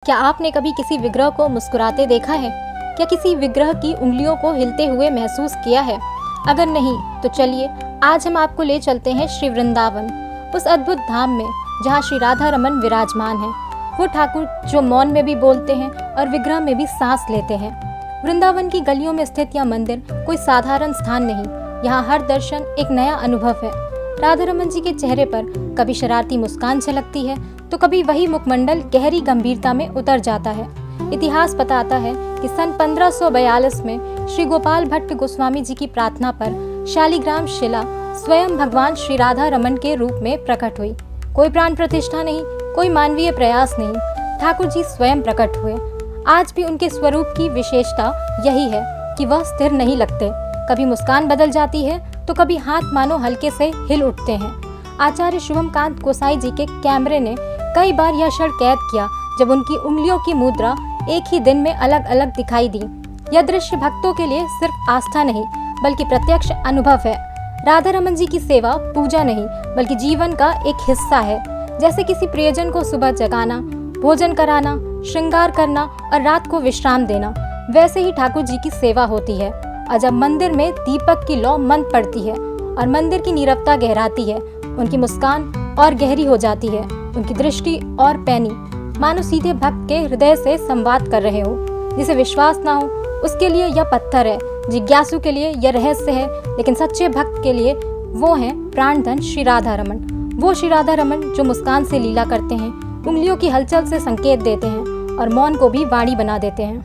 क्या आपने कभी किसी विग्रह को मुस्कुराते देखा है? क्या किसी विग्रह की उंगलियों को हिलते हुए महसूस किया है? अगर नहीं तो चलिए आज हम आपको ले चलते हैं श्री वृंदावन, उस अद्भुत धाम में जहाँ श्री राधा रमन विराजमान हैं। वो ठाकुर जो मौन में भी बोलते हैं और विग्रह में भी सांस लेते हैं। वृंदावन की गलियों में स्थित यह मंदिर कोई साधारण स्थान नहीं, यहाँ हर दर्शन एक नया अनुभव है। राधा रमन जी के चेहरे पर कभी शरारती मुस्कान झलकती है तो कभी वही मुखमंडल गहरी गंभीरता में उतर जाता है। इतिहास बताता है कि सन 1542 में श्री गोपाल भट्ट गोस्वामी जी की प्रार्थना पर शालिग्राम शिला स्वयं भगवान श्री राधा रमन के रूप में प्रकट हुई। कोई प्राण प्रतिष्ठा नहीं, कोई मानवीय प्रयास नहीं, ठाकुर जी स्वयं प्रकट हुए। आज भी उनके स्वरूप की विशेषता यही है कि वह स्थिर नहीं लगते। कभी मुस्कान बदल जाती है तो कभी हाथ मानो हल्के से हिल उठते हैं। आचार्य शुभमकांत गोसाई जी के कैमरे ने कई बार यह क्षण कैद किया जब उनकी उंगलियों की मुद्रा एक ही दिन में अलग अलग दिखाई दी। यह दृश्य भक्तों के लिए सिर्फ आस्था नहीं बल्कि प्रत्यक्ष अनुभव है। राधा रमन जी की सेवा पूजा नहीं बल्कि जीवन का एक हिस्सा है। जैसे किसी प्रियजन को सुबह जगाना, भोजन कराना, श्रृंगार करना और रात को विश्राम देना, वैसे ही ठाकुर जी की सेवा होती है। और जब मंदिर में दीपक की लौ मंद पड़ती है और मंदिर की नीरवता गहराती है, उनकी मुस्कान और गहरी हो जाती है, उनकी दृष्टि और पैनी, मानो सीधे भक्त के हृदय से संवाद कर रहे हो। जिसे विश्वास ना हो उसके लिए यह पत्थर है, जिज्ञासु के लिए यह रहस्य है, लेकिन सच्चे भक्त के लिए वो हैं प्राणधन श्री राधा रमन। वो श्री राधा रमन जो मुस्कान से लीला करते हैं, उंगलियों की हलचल से संकेत देते हैं और मौन को भी वाणी बना देते हैं।